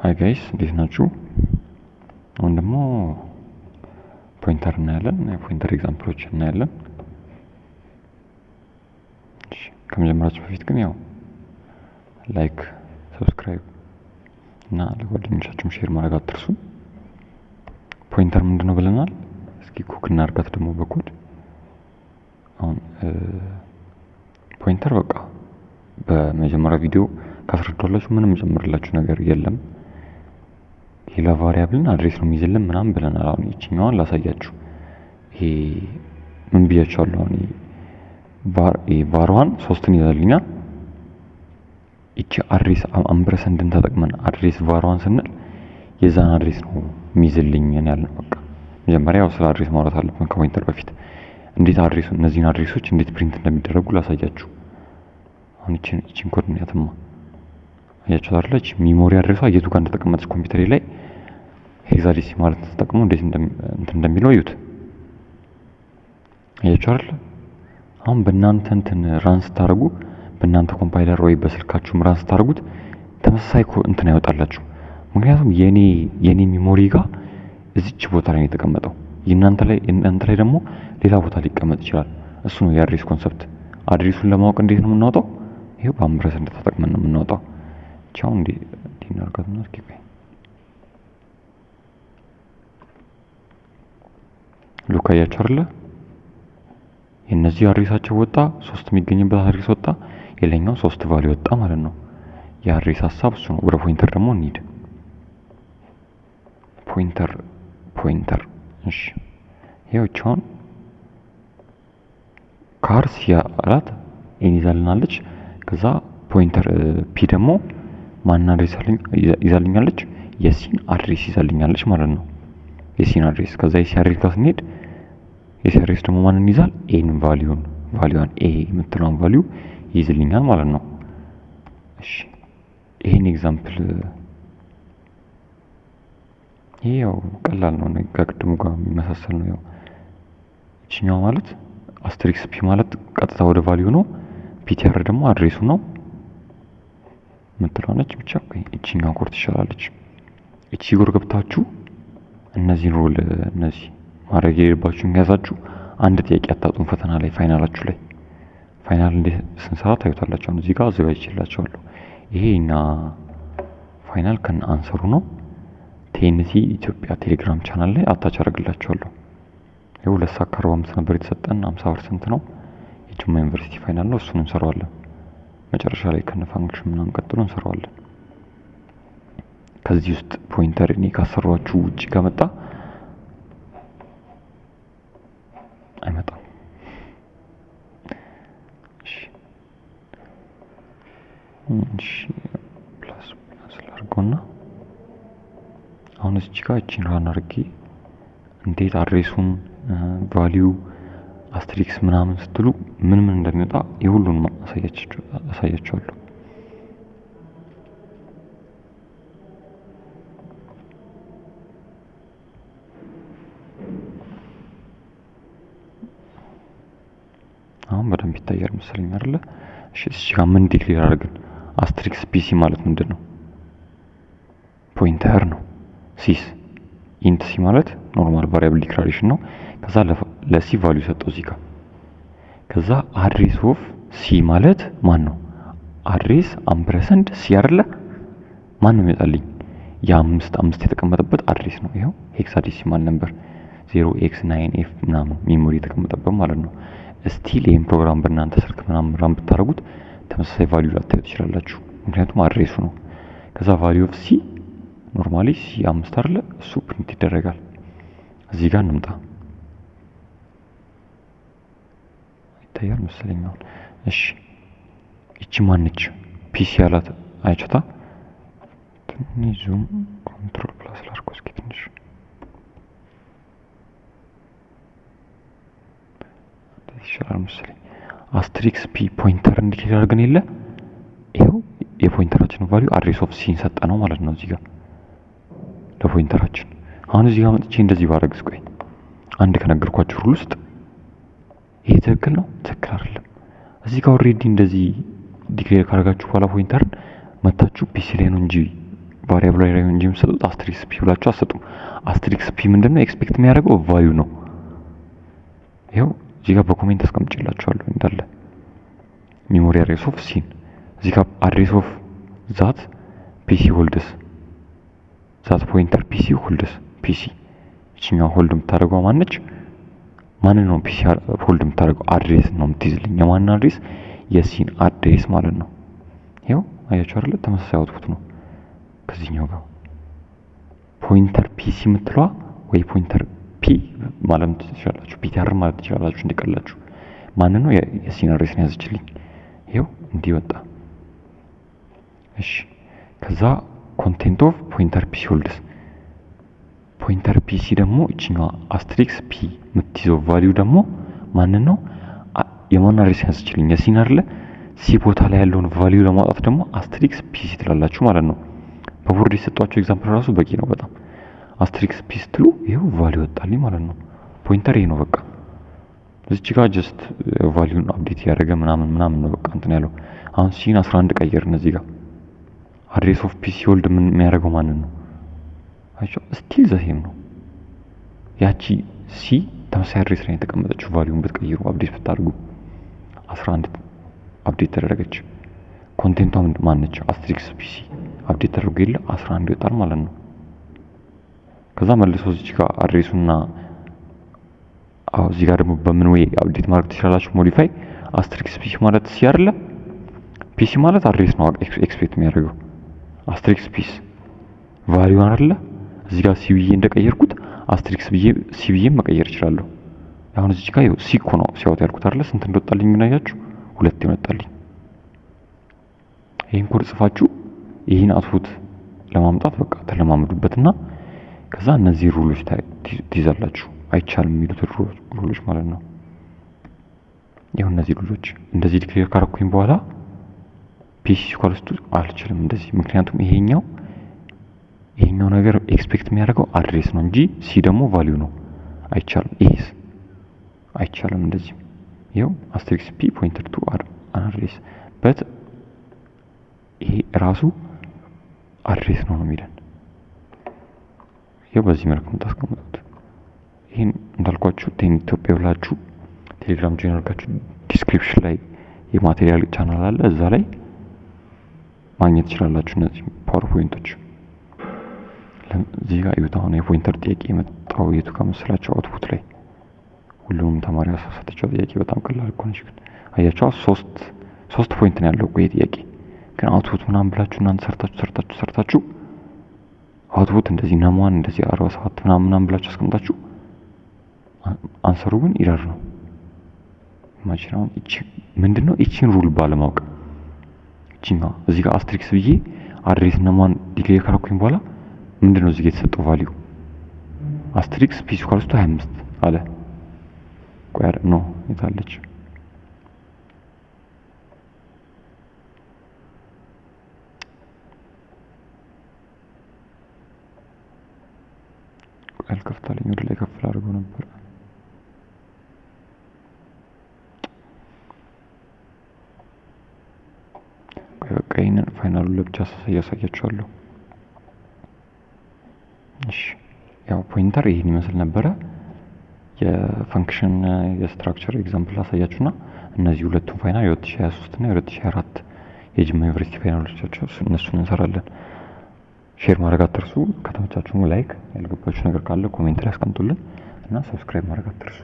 ሃይ ጋይስ እንዴት ናችሁ? አሁን ደግሞ ፖይንተር እናያለን። የፖይንተር ኤግዛምፕሎች እናያለን። እሺ ከመጀመራችን በፊት ግን ያው ላይክ፣ ሰብስክራይብ እና ለጓደኞቻችሁም ሼር ማድረግ አትርሱ። ፖይንተር ምንድነው ብለናል? እስኪ ኩክ እናርጋት ደግሞ በኮድ። አሁን ፖይንተር በቃ በመጀመሪያ ቪዲዮ ካስረዳኋላችሁ ምንም ጨምርላችሁ ነገር የለም። ሌላ ቫሪያብልን አድሬስ ነው የሚይዝልን ምናምን ብለናል። አሁን እቺኛዋን ላሳያችሁ። ይሄ ምን ብያችኋለሁ? አሁን ቫርዋን 3ን ይዛልኛል። እቺ አድሬስ አምብረሰንድን ተጠቅመን አድሬስ ቫርዋን ስንል የዛን አድሬስ ነው የሚይዝልኝ ያለው። በቃ መጀመሪያ ያው ስለ አድሬስ ማውራት አለብን ከፖይንተር በፊት። እንዴት አድሬሱን እነዚህን አድሬሶች እንዴት ፕሪንት እንደሚደረጉ ላሳያችሁ። አሁን እቺን ኮድ ነው ያተማ አያችሁ አይደል? ሚሞሪ አድሬሷ የቱ ጋር እንደተቀመጠች ኮምፒውተሬ ላይ ሄክሳዴሲማል ተጠቅሞ እንዴት እንደሚለው እዩት። አያችሁ አይደል? አሁን በእናንተ ራን ስታደርጉ በእናንተ ኮምፓይለር ወይ በስልካችሁም ራን ስታደርጉት ተመሳሳይ ያወጣላችሁ። ምክንያቱም የኔ ሚሞሪ ጋር እዚች ቦታ ላይ ነው የተቀመጠው። እናንተ ላይ ደግሞ ሌላ ቦታ ሊቀመጥ ይችላል። እሱ ነው የአድሬስ ኮንሰፕት። አድሬሱን ለማወቅ እንዴት ነው የምናወጣው? ይሄው በአምብረሰንድ ተጠቅመን ነው የምናወጣው። ቻው እንዴ ዲናርጋትና እስኪ ሉክ አያችሁ አይደል? የነዚህ አድሬሳቸው ወጣ፣ 3 የሚገኝበት አድሬስ ወጣ፣ የሌላኛው 3 ቫልዩ ወጣ ማለት ነው። የአድሬስ ሐሳብ እሱ ነው። ወደ ፖይንተር ደግሞ እንሂድ። ፖይንተር እሺ ይሄው ቻውን ካርስ ያላት ይዛልናለች። ከዛ ፖይንተር ፒ ደግሞ ማን አድሬስ ይዛልኛለች? የሲን አድሬስ ይዛልኛለች ማለት ነው። የሲን አድሬስ ከዛ የሲ አድሬስ ጋር ስንሄድ የሲ አድሬስ ደግሞ ማንን ይዛል? ኤን ቫልዩዋን ኤ የምትለውን ቫልዩ ይይዝልኛል ማለት ነው። እሺ ይሄን ኤግዛምፕል ይሄው ቀላል ነው፣ ከቅድሙ ጋር የሚመሳሰል ነው። ያው እቺኛው ማለት አስትሪክስ ፒ ማለት ቀጥታ ወደ ቫልዩ ነው። ፒቲአር ደግሞ አድሬሱ ነው የምትለዋነች። ብቻ እቺኛው ኮድ ትሻላለች። እቺ ጎር ገብታችሁ እነዚህ ማድረግ የሌለባችሁን ያዛችሁ አንድ ጥያቄ አታጡም ፈተና ላይ ፋይናላችሁ ላይ። ፋይናል እንዴት ስንሰራ ታዩታላችሁ። እዚህ ጋር አዘጋጅቼላችኋለሁ። ይሄ እና ፋይናል ከነ አንሰሩ ነው። ቲኤንቲ ኢትዮጵያ ቴሌግራም ቻናል ላይ አታች አደርግላችኋለሁ። ይሄው 2:45 ነበር የተሰጠን፣ 50% ነው። የጅማ ዩኒቨርሲቲ ፋይናል ነው። እሱን እንሰራዋለን መጨረሻ ላይ ከነ ፋንክሽን ምናምን ቀጥሎ እንሰራዋለን። ከዚህ ውስጥ ፖይንተር እኔ ካሰራችሁ ውጪ ከመጣ አይመጣም። እሺ ፕላስ ላድርገውና አሁን እዚህ ጋር እቺን ራን አድርጌ እንዴት አድሬሱን ቫልዩ አስትሪክስ ምናምን ስትሉ ምን እንደሚወጣ የሁሉንም አሳያችኋለሁ። አሁን በደንብ ይታያል መሰለኝ አይደለ? እሺ እዚህ ጋር ምን ዲክሌር አድርገን አስትሪክስ ፒሲ ማለት ምንድነው? ፖይንተር ነው። ሲስ ኢንት ሲ ማለት ኖርማል ቫሪያብል ዲክላሬሽን ነው። ከዛ ለሲ ቫልዩ ሰጠው እዚህ ጋር። ከዛ አድሬስ ኦፍ ሲ ማለት ማን ነው? አድሬስ አምብረሰንድ ሲ አይደለ? ማን ነው የሚመጣልኝ? የ5 የተቀመጠበት አድሬስ ነው። ይሄው ሄክሳዴሲማል ነምበር 0x9f ምናምን ሜሞሪ የተቀመጠበት ማለት ነው። ስቲል ይሄን ፕሮግራም በእናንተ ስልክ ምናምን ራን ብታደርጉት ተመሳሳይ ቫልዩ ላታዩ ትችላላችሁ፣ ምክንያቱም አድሬሱ ነው። ከዛ ቫልዩ ኦፍ ሲ ኖርማሊ ሲ5 አይደለ? እሱ ፕሪንት ይደረጋል። እዚህ ጋር እንምጣ። ይታያል መሰለኝ አሁን። እሺ እቺ ማነች? ፒሲ ያላት አይቻታ። ትንሽ ዙም ኮንትሮል ፕላስ ላድርገው እስኪ ትንሽ ይሻላል መሰለኝ። አስትሪክስ ፒ ፖይንተር እንዲኬድ አድርገን የለ ይሄው የፖይንተራችን ቫልዩ አድሬስ ኦፍ ሲን ሰጠ ነው ማለት ነው። እዚህ ጋር ለፖይንተራችን አሁን እዚህ ጋር መጥቼ እንደዚህ ባደርግስ፣ ቆይ አንድ ከነገርኳችሁ ሩል ውስጥ ይሄ ትክክል ነው ትክክል አይደለም። እዚህ ጋር ኦሬዲ እንደዚህ ዲክሌር ካደረጋችሁ በኋላ ፖይንተርን መታችሁ ፒሲ ላይ ነው እንጂ ቫሪያብል ላይ እንጂ የምትሰጡት አስትሪክስ ፒ ብላችሁ አትሰጡም። አስትሪክስ ፒ ምንድነው ኤክስፔክት የሚያደርገው ቫልዩ ነው። ይኸው እዚህ ጋር በኮሜንት አስቀምጬላችኋለሁ እንዳለ ሜሞሪ አድሬስ ኦፍ ሲን፣ እዚህ ጋር አድሬስ ኦፍ ዛት ፒሲ ሆልድስ፣ ዛት ፖይንተር ፒሲ ሆልድስ። ፒሲ እቺኛው ሆልድ የምታደርገው ማነች? ማንን ነው ፒሲ ሆልድ የምታደርገው? አድሬስ ነው የምትይዝልኝ። የማን አድሬስ? የሲን አድሬስ ማለት ነው። ይኸው አያችሁ አይደለ? ተመሳሳይ አውትፑት ነው ከዚህኛው ጋር። ፖይንተር ፒሲ የምትለዋ ወይ ፖይንተር ፒ ማለት ትችላላችሁ፣ ፒቲአር ማለት ትችላላችሁ እንዲቀላችሁ። ማንን ነው? የሲን አድሬስ ነው ያዘችልኝ። ይኸው እንዲህ ወጣ። እሺ ከዛ ኮንቴንት ኦፍ ፖይንተር ፒሲ ሆልድስ፣ ፖይንተር ፒሲ ደግሞ እቺኛዋ አስትሪክስ ፒ የምትይዘው ቫልዩ ደግሞ ማንን ነው? የማን አድሬስ ያዘችልኝ? የሲን አይደለ? ሲ ቦታ ላይ ያለውን ቫልዩ ለማውጣት ደግሞ አስትሪክስ ፒሲ ትላላችሁ ማለት ነው። በቦርድ የሰጧችሁ ኤግዛምፕል ራሱ በቂ ነው በጣም። አስትሪክስ ፒ ስትሉ ይኸው ቫልዩ ወጣልኝ ማለት ነው። ፖይንተር ይሄ ነው በቃ። እዚህ ጋር ጀስት ቫልዩን አፕዴት ያደረገ ምናምን ነው በቃ እንትን ያለው። አሁን ሲን 11 ቀየርን። እዚህ ጋር አድሬስ ኦፍ ፒሲ ሆልድ ምን የሚያደርገው ማንን ነው? አይቻው ስቲል ዘሴም ነው። ያቺ ሲ ተመሳሳይ አድሬስ ላይ የተቀመጠችው ቫልዩን ብትቀይሩ አፕዴት ብታደርጉ 11 አፕዴት ተደረገች። ኮንቴንቷ ማነች? አስትሪክስ ፒሲ አፕዴት ተደርጎ የለ 11 ይወጣል ማለት ነው። ከዛ መልሶ እዚህ ጋር አድሬሱና እዚህ ጋር ደግሞ በምን ወይ አፕዴት ማድረግ ትችላላችሁ? ሞዲፋይ አስትሪክስ ፒሲ ማለት ሲ አይደለ? ፒሲ ማለት አድሬስ ነው ኤክስፔክት የሚያደርገው። አስትሪክስ ፒስ ቫልዩ አይደለ? እዚህ ጋር ሲ ብዬ እንደቀየርኩት አስትሪክስ ብዬ ሲ ብዬ መቀየር እችላለሁ። አሁን እዚህ ጋር ሲ እኮ ነው ሲያወጣ ያልኩት አይደለ? ስንት እንደወጣልኝ ምን አያችሁ? 2 ይመጣልኝ። ይሄን ኮድ ጽፋችሁ ይሄን አውትፑት ለማምጣት በቃ ተለማመዱበትና ከዛ እነዚህ ሩሎች ትይዛላችሁ። አይቻልም የሚሉት ሩሎች ማለት ነው። ይሁን እነዚህ ሩሎች እንደዚህ ዲክሌር ካረኩኝ በኋላ ፒሲ ኮልስቱ አልችልም እንደዚህ፣ ምክንያቱም ይሄኛው ነገር ኤክስፔክት የሚያደርገው አድሬስ ነው እንጂ ሲ ደግሞ ቫልዩ ነው። አይቻልም። ይሄስ አይቻልም እንደዚህ። ይሄው አስትሪክስ ፒ ፖይንተር ቱ አድሬስ በት ይሄ ራሱ አድሬስ ነው የሚለን። ይሄው በዚህ መልኩ ታስቀምጡት። ይሄን እንዳልኳችሁ ኢትዮጵያ ብላችሁ ቴሌግራም ጆይን አድርጋችሁ ዲስክሪፕሽን ላይ የማቴሪያል ቻናል አለ፣ እዛ ላይ ማግኘት ትችላላችሁ እነዚህ ፓወርፖይንቶች። እዚህ ጋር ይወጣ ነው የፖይንተር ጥያቄ የመጣው የቱ ጋር መሰላችሁ? አውትፑት ላይ ሁሉም ተማሪ ያሳሳተቸው ጥያቄ በጣም ቀላል እኮ ነች። ግን አያችሁ ሶስት ፖይንት ነው ያለው ቆይ ጥያቄ ግን አውትፑት ምናምን ብላችሁ እናንተ ሰርታችሁ አውትፑት እንደዚህ ነማን እንደዚህ 47 ምናምን ብላችሁ አስቀምጣችሁ አንሰሩ ግን ኢረር ነው። ኢማጂን አሁን እቺ ምንድነው? እቺን ሩል ባለማወቅ እቺኛው እዚህ ጋር አስትሪክስ ብዬ አድሬስ ነማን ዲክሌር ካረኩኝ በኋላ ምንድነው እዚህ ጋር የተሰጠው ቫልዩ? አስትሪክስ ፒሲ ኮልስቱ 25 አለ። ቆይ ነው የታለች? አልከፍታለኝ ወደ ላይ ከፍ አድርገው ነበር። በቃ ይሄንን ፋይናሉን ለብቻ ያሳያችኋለሁ። እሺ ያው ፖይንተር ይሄን ይመስል ነበረ። የፈንክሽን የስትራክቸር ኤግዛምፕል አሳያችሁና እነዚህ ሁለቱም ፋይናል የ2023 እና የ2024 የጅማ ዩኒቨርሲቲ ፋይናሎቻቸው እነሱን እንሰራለን። ሼር ማድረግ አትርሱ። ከተመቻችሁ ላይክ፣ ያልገባችሁ ነገር ካለ ኮሜንት ላይ አስቀምጡልን እና ሰብስክራይብ ማድረግ አትርሱ።